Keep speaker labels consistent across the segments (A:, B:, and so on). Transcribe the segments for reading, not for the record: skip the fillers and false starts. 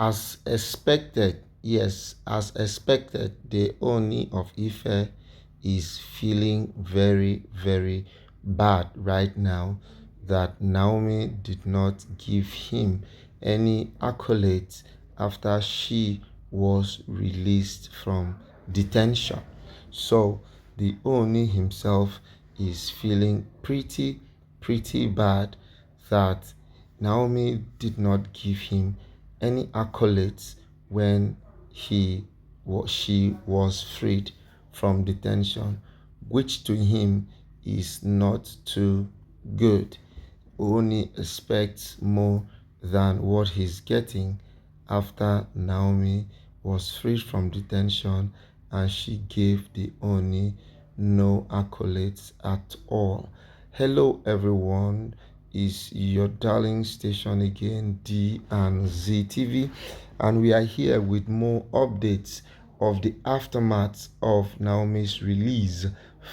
A: As expected, yes, as expected, the Ooni of Ife is feeling very, very bad right now that Naomi did not give him any accolades after she was released from detention. So the Ooni himself is feeling pretty, pretty bad that Naomi did not give him any accolades when she was freed from detention, which to him is not too good. Ooni expects more than what he's getting after Naomi was freed from detention and she gave the Ooni no accolades at all. Hello everyone, is your darling station again, D and Z TV, and we are here with more updates of the aftermath of Naomi's release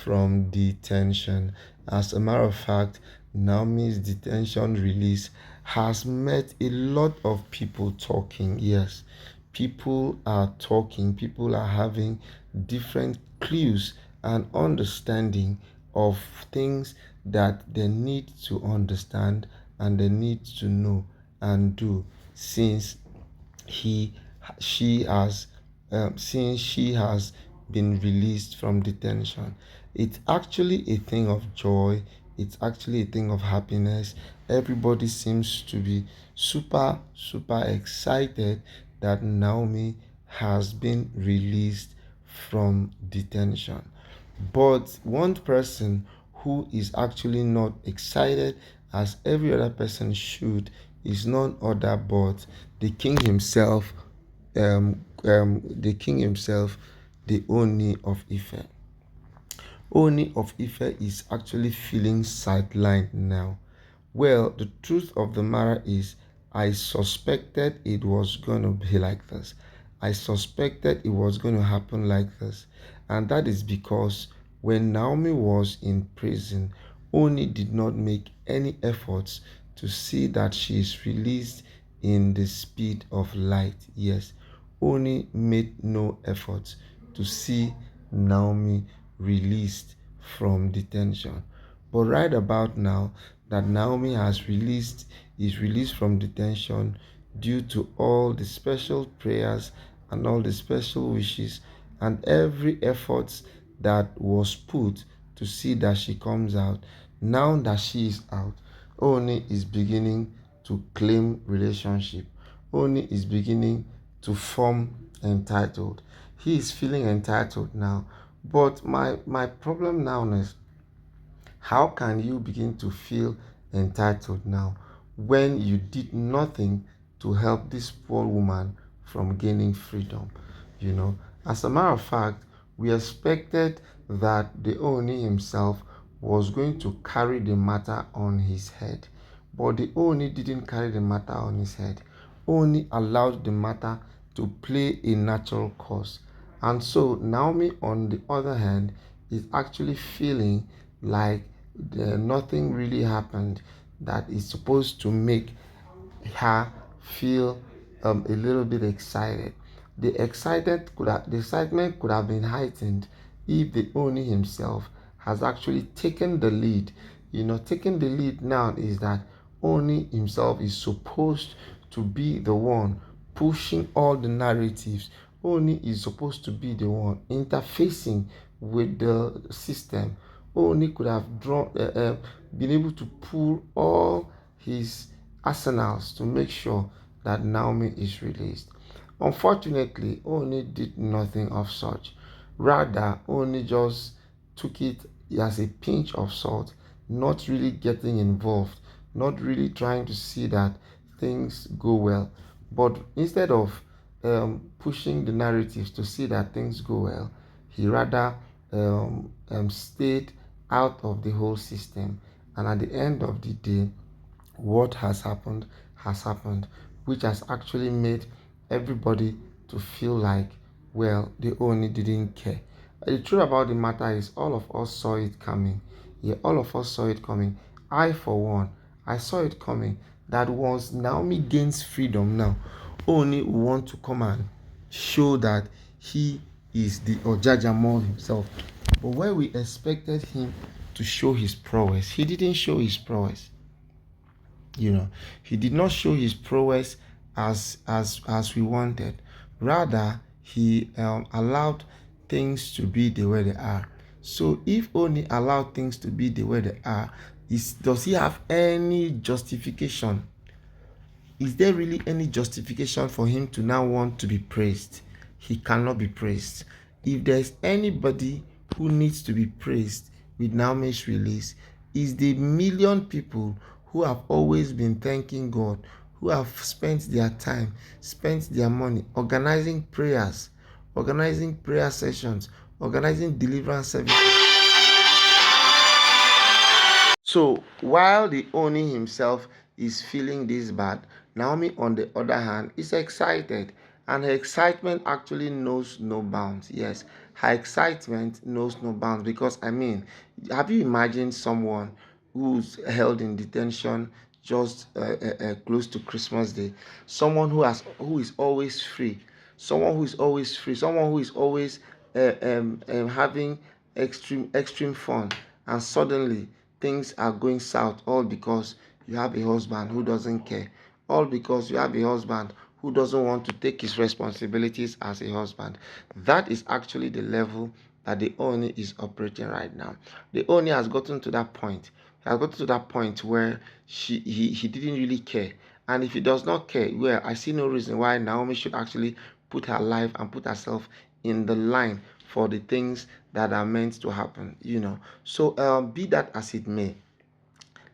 A: from detention. As a matter of fact, Naomi's detention release has met a lot of people talking. Yes, people are talking, people are having different clues and understanding of things that they need to understand and they need to know and do since he she has been released from detention. It's actually a thing of joy, it's actually a thing of happiness. Everybody seems to be super super excited that Naomi has been released from detention. But one person who is actually not excited, as every other person should, is none other but the king himself, the king himself, the Ooni of Ife. Ooni of Ife is actually feeling sidelined now. Well, the truth of the matter is, I suspected it was going to be like this. I suspected it was going to happen like this. And that is because when Naomi was in prison, Ooni did not make any efforts to see that she is released in the speed of light. Yes, Ooni made no efforts to see Naomi released from detention. But right about now, that Naomi is released from detention due to all the special prayers and all the special wishes and every effort that was put to see that she comes out. Now that she is out, Oni is beginning to claim relationship. Oni is beginning to form entitled. He is feeling entitled now. But my problem now is, how can you begin to feel entitled now when you did nothing to help this poor woman from gaining freedom? You know, as a matter of fact, we expected that the Oni himself was going to carry the matter on his head, but the Oni didn't carry the matter on his head. Oni allowed the matter to play a natural course. And so Naomi, on the other hand, is actually feeling like nothing really happened that is supposed to make her feel a little bit excited. The excitement could have been heightened if the Oni himself has actually taken the lead. You know, taking the lead now is that Oni himself is supposed to be the one pushing all the narratives. Oni is supposed to be the one interfacing with the system. Oni could have been able to pull all his arsenals to make sure that Naomi is released. Unfortunately, Oni did nothing of such. Rather, Oni just took it as a pinch of salt, not really getting involved, not really trying to see that things go well. But instead of pushing the narratives to see that things go well, he rather stayed out of the whole system. And at the end of the day, what has happened, which has actually made everybody to feel like, well, they only didn't care. The truth about the matter is, all of us saw it coming. Yeah, all of us saw it coming. I, for one, I saw it coming that once Naomi gains freedom now, Ooni will want to come and show that he is the Ojajamon himself. But where we expected him to show his prowess, he didn't show his prowess. He did not show his prowess as we wanted. Rather, he allowed things to be the way they are. So if Ooni allowed things to be the way they are, does he have any justification? Is there really any justification for him to now want to be praised? He cannot be praised. If there's anybody who needs to be praised with Naomi's release, is the million people who have always been thanking God, who have spent their time, spent their money organizing prayers, organizing prayer sessions, organizing deliverance services. So while the Oni himself is feeling this bad, Naomi, on the other hand, is excited. And her excitement actually knows no bounds. Yes, her excitement knows no bounds because, have you imagined someone who's held in detention just close to Christmas Day? Someone who is always free, someone who is always having extreme fun, and suddenly things are going south, all because you have a husband who doesn't care, all because you have a husband who doesn't want to take his responsibilities as a husband. That is actually the level that the Oni is operating right now. The Oni has gotten to that point. He has gotten to that point where he didn't really care. And if he does not care, well, I see no reason why Naomi should actually put her life and put herself in the line for the things that are meant to happen. So be that as it may,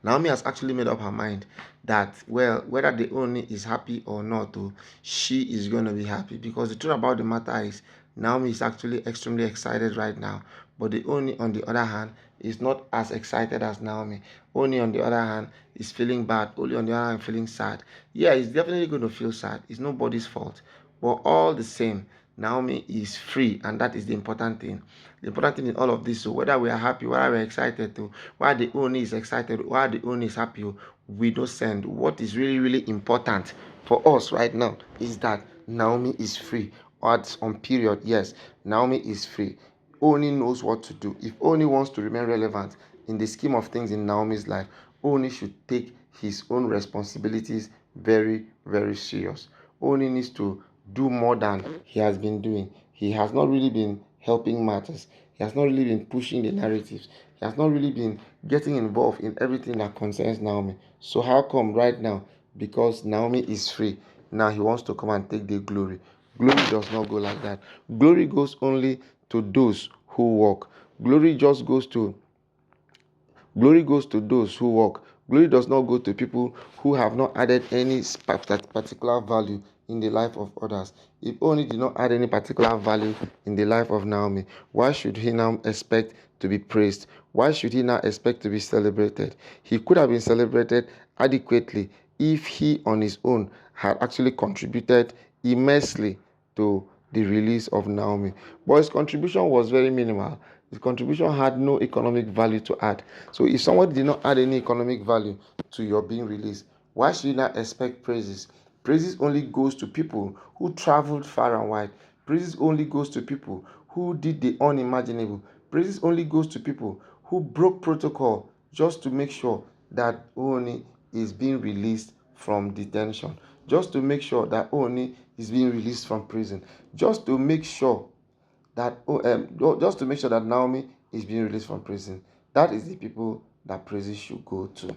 A: Naomi has actually made up her mind that, well, whether the Oni is happy or not, she is going to be happy, because the truth about the matter is Naomi is actually extremely excited right now. But the Oni, on the other hand, is not as excited as Naomi. Oni, on the other hand, is feeling bad. Oni, on the other hand, feeling sad. Yeah, he's definitely going to feel sad. It's nobody's fault. But all the same, Naomi is free, and that is the important thing. The important thing in all of this, so whether we are happy, whether we are excited, why the Oni is excited, why the Oni is happy, we don't send. What is really, really important for us right now is that Naomi is free. Odds on period, yes, Naomi is free. Oni knows what to do. If Oni wants to remain relevant in the scheme of things in Naomi's life, Oni should take his own responsibilities very, very serious. Oni needs to do more than he has been doing. He has not really been helping matters. He has not really been pushing the narratives. He has not really been getting involved in everything that concerns Naomi. So how come right now, because Naomi is free, now he wants to come and take the glory? Glory does not go like that. Glory goes only to those who walk. Glory just goes to Glory goes to those who walk. Glory does not go to people who have not added any particular value in the life of others. If Oni did not add any particular value in the life of Naomi, why should he now expect to be praised? Why should he now expect to be celebrated? He could have been celebrated adequately if he on his own had actually contributed immensely to the release of Naomi. But his contribution was very minimal. His contribution had no economic value to add. So if somebody did not add any economic value to your being released, why should you not expect praises? Praises only goes to people who traveled far and wide. Praises only goes to people who did the unimaginable. Praises only goes to people who broke protocol just to make sure that Ooni is being released from detention, just to make sure that Ooni is being released from prison, just to make sure that Naomi is being released from prison. That is the people that praises should go to.